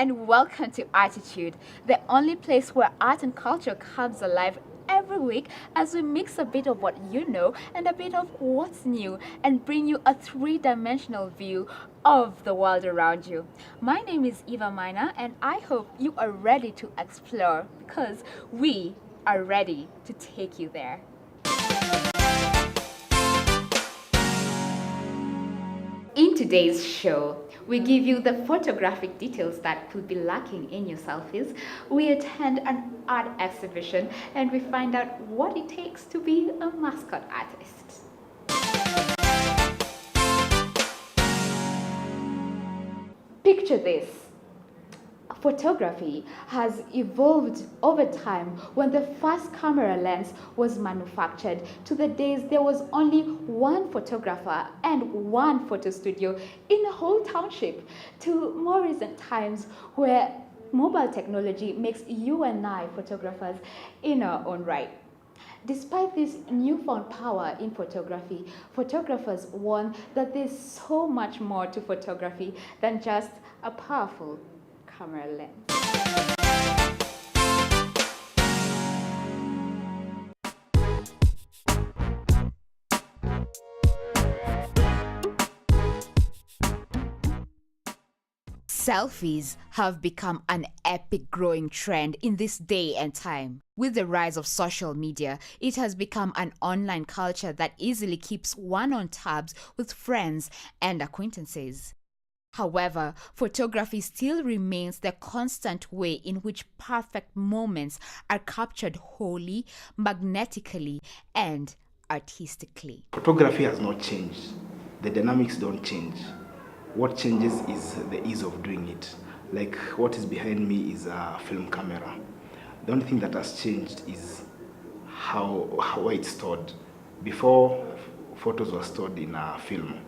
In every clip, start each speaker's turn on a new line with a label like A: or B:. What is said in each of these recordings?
A: and welcome to Art-titude, the only place where art and culture comes alive every week as we mix a bit of what you know and a bit of what's new and bring you a three-dimensional view of the world around you. My name is Eva Mina and I hope you are ready to explore because we are ready to take you there. In today's show, we give you the photographic details that could be lacking in your selfies. We attend an art exhibition and we find out what it takes to be a mascot artist. Picture this. Photography has evolved over time when the first camera lens was manufactured to the days there was only one photographer and one photo studio in a whole township to more recent times where mobile technology makes you and I photographers in our own right. Despite this newfound power in photography, photographers warn that there's so much more to photography than just a powerful camera lens. Selfies have become an epic growing trend in this day and time. With the rise of social media, it has become an online culture that easily keeps one on tabs with friends and acquaintances. However, photography still remains the constant way in which perfect moments are captured wholly, magnetically, and artistically.
B: Photography has not changed. The dynamics don't change. What changes is the ease of doing it. Like what is behind me is a film camera. The only thing that has changed is how it's stored. Before, photos were stored in a film,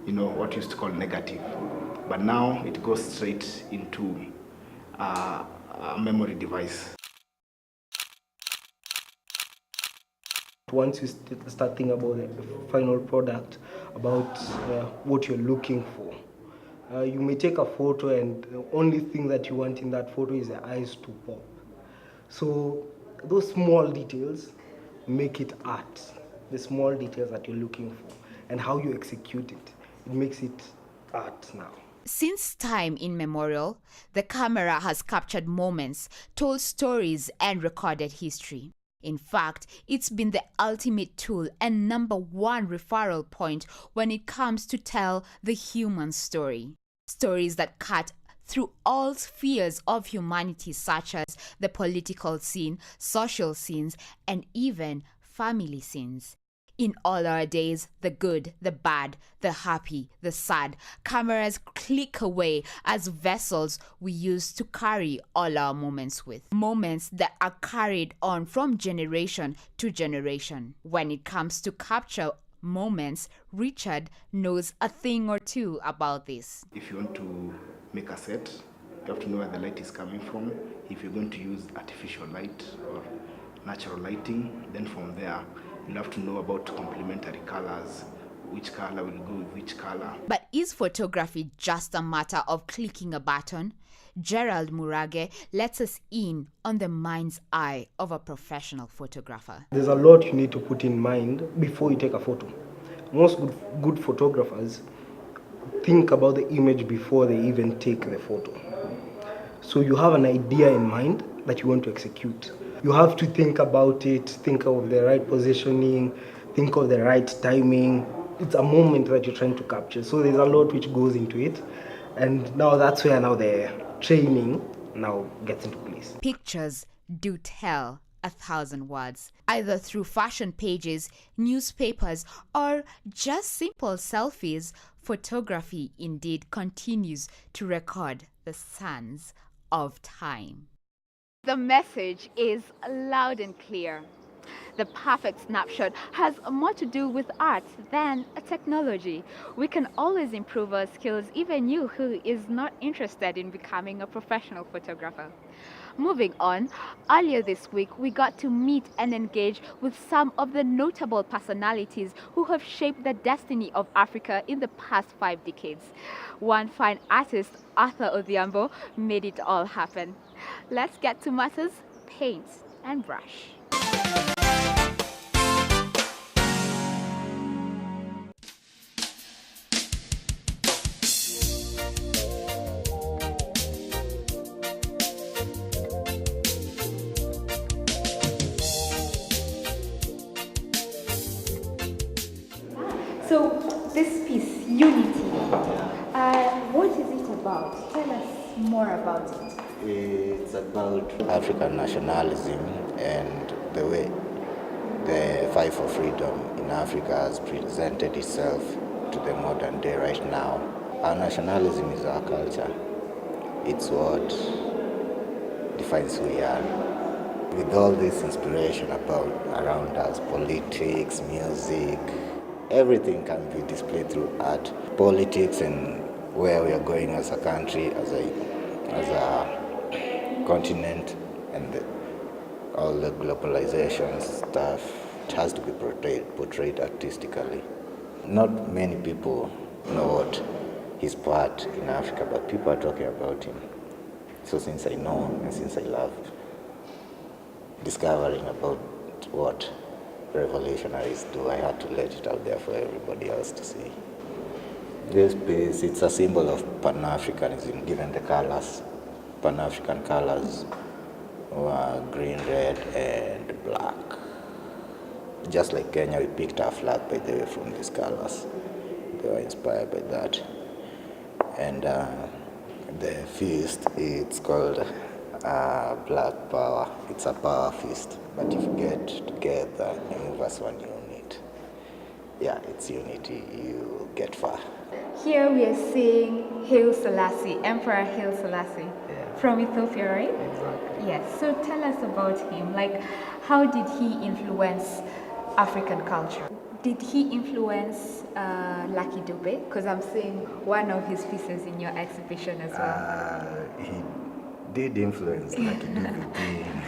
B: what we used to call negative. But now it goes straight into a memory device.
C: Once you start thinking about the final product, about what you're looking for, you may take a photo and the only thing that you want in that photo is the eyes to pop. So those small details make it art. The small details that you're looking for and how you execute it, it makes it art now.
A: Since time immemorial, the camera has captured moments, told stories, and recorded history. In fact, it's been the ultimate tool and number one referral point when it comes to tell the human story. Stories that cut through all spheres of humanity, such as the political scene, social scenes, and even family scenes. In all our days, the good, the bad, the happy, the sad, cameras click away as vessels we use to carry all our moments with. Moments that are carried on from generation to generation. When it comes to capture moments, Richard knows a thing or two about this.
B: If you want to make a set, you have to know where the light is coming from. If you're going to use artificial light or natural lighting, then from there, you'll have to know about complementary colors, which color will go with which color.
A: But is photography just a matter of clicking a button? Gerald Murage lets us in on the mind's eye of a professional photographer.
C: There's a lot you need to put in mind before you take a photo. Most good photographers think about the image before they even take the photo. So you have an idea in mind that you want to execute. You have to think about it, think of the right positioning, think of the right timing. It's a moment that you're trying to capture. So there's a lot which goes into it. And now that's where now the training now gets into place.
A: Pictures do tell 1,000 words, either through fashion pages, newspapers, or just simple selfies. Photography indeed continues to record the sands of time. The message is loud and clear. The perfect snapshot has more to do with art than technology. We can always improve our skills, even you who is not interested in becoming a professional photographer. Moving on, earlier this week we got to meet and engage with some of the notable personalities who have shaped the destiny of Africa in the past 5 decades. One fine artist, Arthur Odhiambo, made it all happen. Let's get to matters, paint and brush. So this piece, Unity, what is it about? Tell us more about it.
D: It's about African nationalism and the way the fight for freedom in Africa has presented itself to the modern day right now. Our nationalism is our culture. It's what defines who we are. With all this inspiration around us, politics, music, everything can be displayed through art. Politics and where we are going as a country, as a continent, and all the globalization stuff, it has to be portrayed artistically. Not many people know what his part in Africa, but people are talking about him. So since I know and since I love discovering about what revolutionaries do, I had to let it out there for everybody else to see. This piece, it's a symbol of Pan-Africanism, given the colors, Pan-African colors, green, red, and black. Just like Kenya, we picked our flag, by the way, from these colors. They were inspired by that. And the feast, it's called Black Power. It's a power feast, but if you get together and move as one unit, yeah, it's unity, you get far.
A: Here we are seeing Haile Selassie, Emperor Haile Selassie, from Ethiopia, right?
D: Exactly.
A: Yes. So tell us about him. Like, how did he influence African culture? Did he influence Lucky Dube? Because I'm seeing one of his pieces in your exhibition as well.
D: He did influence Lucky Dube being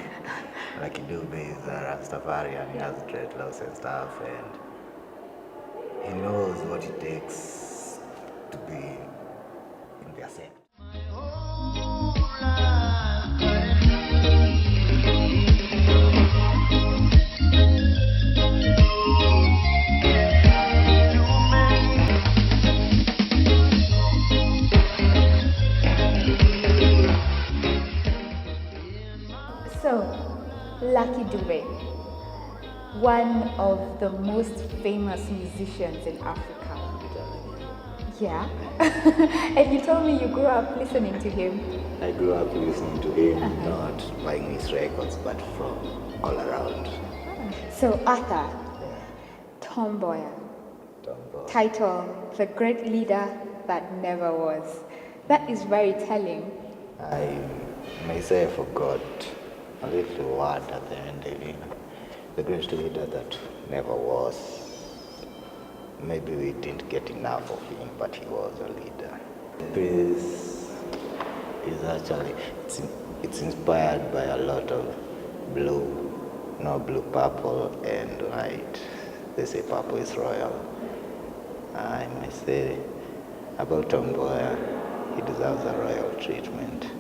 D: Lucky Dube is a Rastafarian, he has dreadlocks and stuff, and he knows what it takes to be in their sect.
A: So, Lucky Dube, one of the most famous musicians in Africa. Yeah. And you told me you grew up listening to him.
D: I grew up listening to him, not buying his records, but from all around.
A: So, Arthur, Tomboy, title, The Great Leader That Never Was. That is very telling.
D: I myself forgot a little word at the end of it. The great leader that never was. Maybe we didn't get enough of him, but he was a leader. This is actually, it's inspired by a lot of blue, blue, purple, and white. They say purple is royal. I must say about Tom Mboya, he deserves a royal treatment.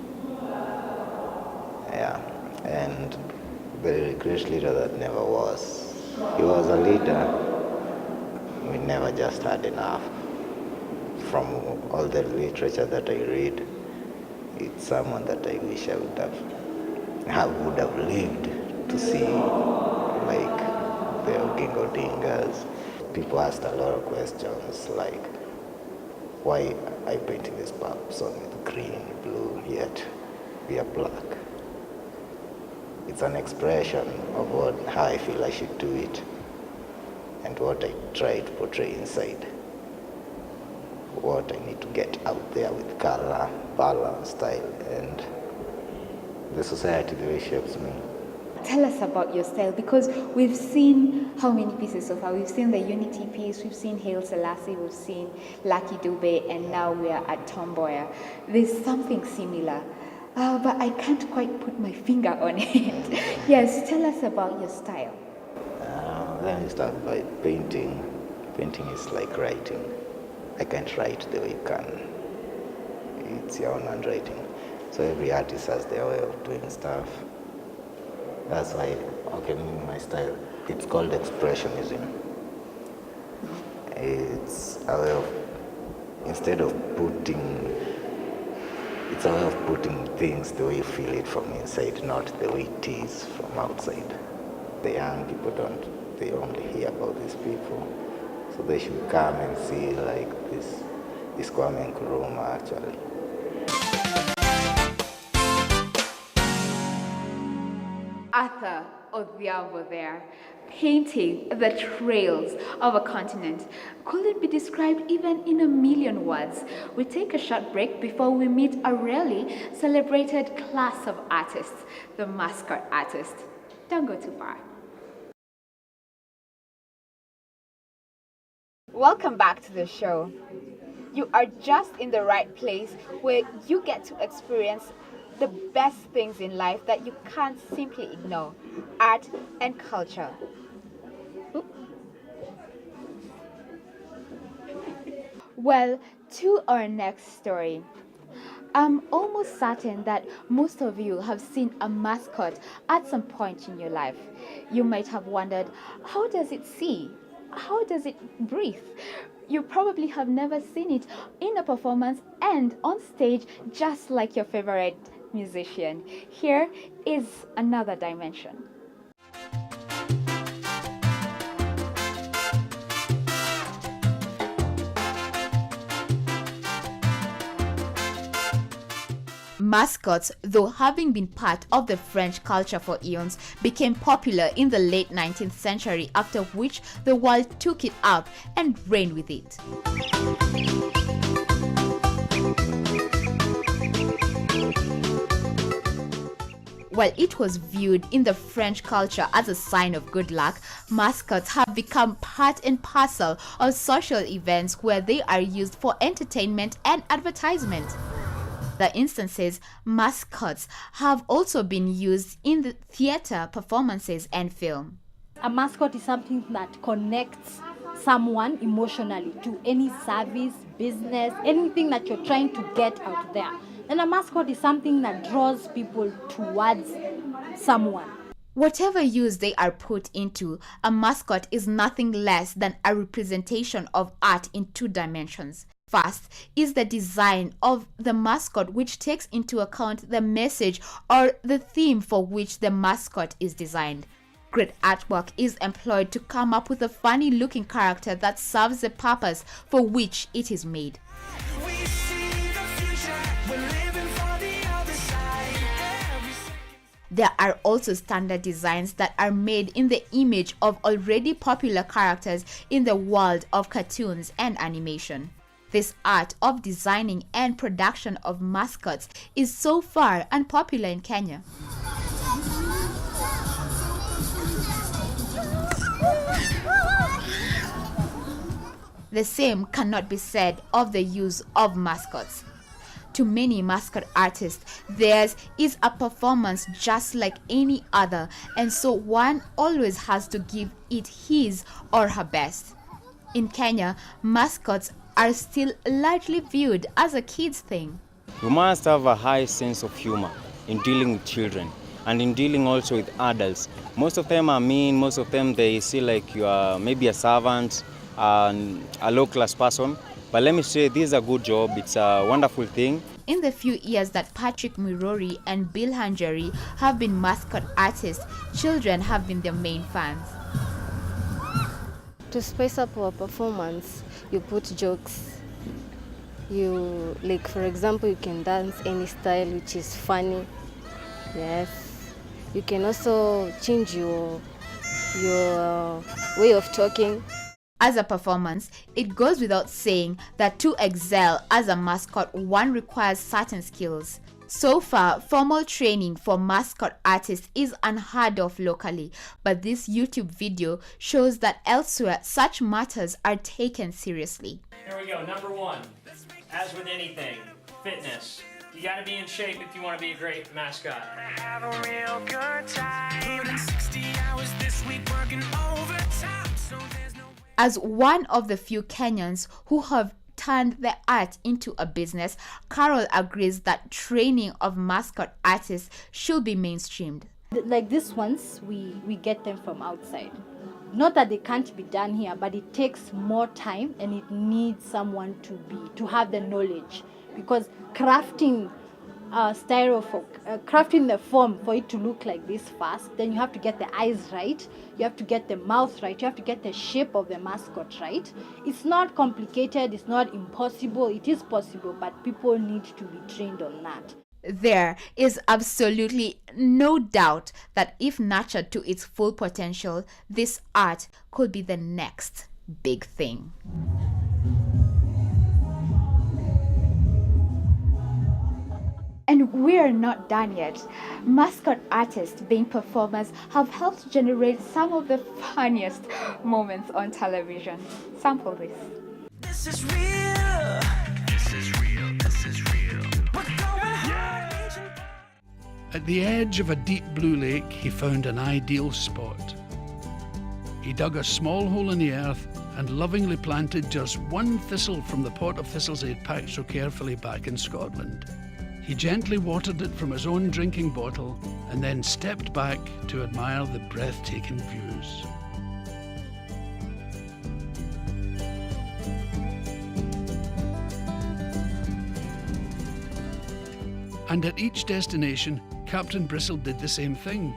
D: Yeah, and the great leader that never was. He was a leader. We never just had enough. From all the literature that I read, it's someone that I wish I would have lived to see, like the Oginga Odingas. People asked a lot of questions like, why are you painting this person with green, blue, yet we are black? It's an expression of how I feel I should do it and what I try to portray inside. What I need to get out there with color, balance, style, and the society, the way it shapes me.
A: tell us about your style, because we've seen how many pieces so far. We've seen the Unity piece, we've seen Hail Selassie, we've seen Lucky Dube, and now we are at Tomboya. There's something similar, but I can't quite put my finger on it. Yes, tell us about your style.
D: Let me start by painting. Painting is like writing. I can't write the way you can. It's your own handwriting. So every artist has their way of doing stuff. That's why, okay, my style, it's called expressionism. It's a way of, instead of putting, it's a way of putting things the way you feel it from inside, not the way it is from outside. The young people they only hear about these people. So they should come and see like this Kwame Nkrumah actually.
A: Arthur Odhiambo there, painting the trails of a continent. Could it be described even in a million words? We take a short break before we meet a really celebrated class of artists, the mascot artist. Don't go too far. Welcome back to the show. You are just in the right place where you get to experience the best things in life that you can't simply ignore: art and culture. Well, to our next story. I'm almost certain that most of you have seen a mascot at some point in your life. You might have wondered, how does it see? How does it breathe? You probably have never seen it in a performance and on stage, just like your favorite musician. Here is another dimension. Mascots, though having been part of the French culture for eons, became popular in the late 19th century, after which the world took it up and ran with it. While it was viewed in the French culture as a sign of good luck, mascots have become part and parcel of social events where they are used for entertainment and advertisement. The instances, mascots have also been used in the theater, performances, and film.
E: A mascot is something that connects someone emotionally to any service, business, anything that you're trying to get out there. And a mascot is something that draws people towards someone.
A: Whatever use they are put into, a mascot is nothing less than a representation of art in two dimensions. First is the design of the mascot, which takes into account the message or the theme for which the mascot is designed. Great artwork is employed to come up with a funny-looking character that serves the purpose for which it is made. There are also standard designs that are made in the image of already popular characters in the world of cartoons and animation. This art of designing and production of mascots is so far unpopular in Kenya. The same cannot be said of the use of mascots. To many mascot artists, theirs is a performance just like any other, and so one always has to give it his or her best. In Kenya, mascots are still largely viewed as a kid's thing.
F: You must have a high sense of humor in dealing with children and in dealing also with adults. Most of them are mean, most of them they see like you are maybe a servant, a low-class person. But let me say, this is a good job, it's a wonderful thing.
A: In the few years that Patrick Mirori and Bill Hanjari have been mascot artists, children have been their main fans.
G: To spice up our performance, you put jokes. You, like for example, you can dance any style which is funny. Yes. You can also change your way of talking.
A: As a performance, it goes without saying that to excel as a mascot, one requires certain skills. So far, formal training for mascot artists is unheard of locally, but this YouTube video shows that elsewhere such matters are taken seriously.
H: Here we go, number one. As with anything, fitness. You gotta be in shape if you want to be a great mascot. Have a real good time. Putting 60 hours this week working overtime, so there's no...
A: As one of the few Kenyans who have turned the art into a business, Carol agrees that training of mascot artists should be mainstreamed.
E: Like these ones, we get them from outside. Not that they can't be done here, but it takes more time and it needs someone to have the knowledge, because crafting crafting the form for it to look like this fast, then you have to get the eyes right, you have to get the mouth right, you have to get the shape of the mascot right. It's not complicated, it's not impossible, it is possible, but people need to be trained on that.
A: There is absolutely no doubt that if nurtured to its full potential, this art could be the next big thing. And we're not done yet. Mascot artists being performers have helped generate some of the funniest moments on television. Sample this.
I: This is real. This is real. This is real.
J: At the edge of a deep blue lake, he found an ideal spot. He dug a small hole in the earth and lovingly planted just one thistle from the pot of thistles he had packed so carefully back in Scotland. He gently watered it from his own drinking bottle and then stepped back to admire the breathtaking views. And at each destination, Captain Bristle did the same thing,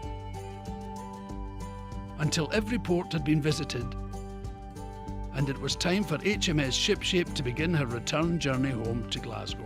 J: until every port had been visited, and it was time for HMS Shipshape to begin her return journey home to Glasgow.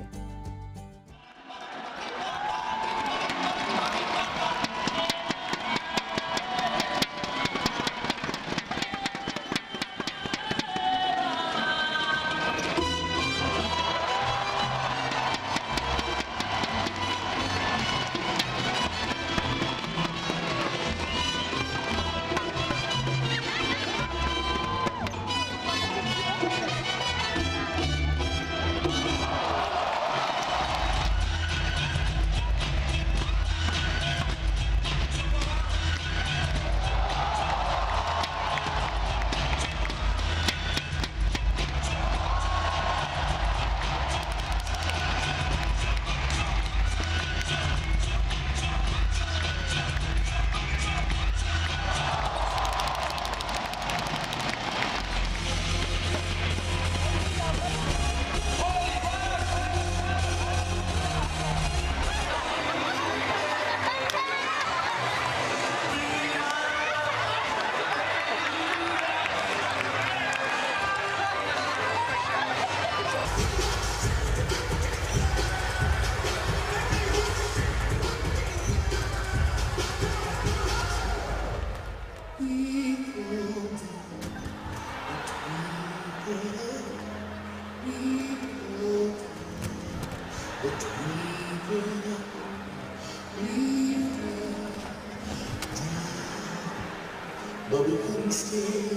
I: But we couldn't stay.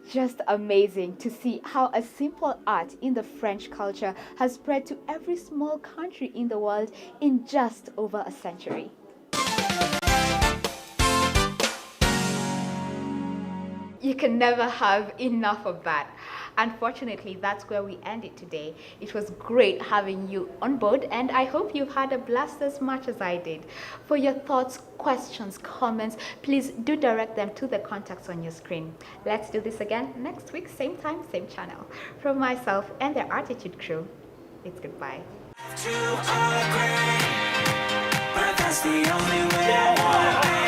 A: just amazing to see how a simple art in the French culture has spread to every small country in the world in just over a century. You can never have enough of that. Unfortunately, that's where we end it today. It was great having you on board, and I hope you had a blast as much as I did. For your thoughts, questions, comments, please do direct them to the contacts on your screen. Let's do this again next week, same time, same channel. From myself and the Art-titude crew, it's goodbye.
I: To agree, but that's the only way I wanna be.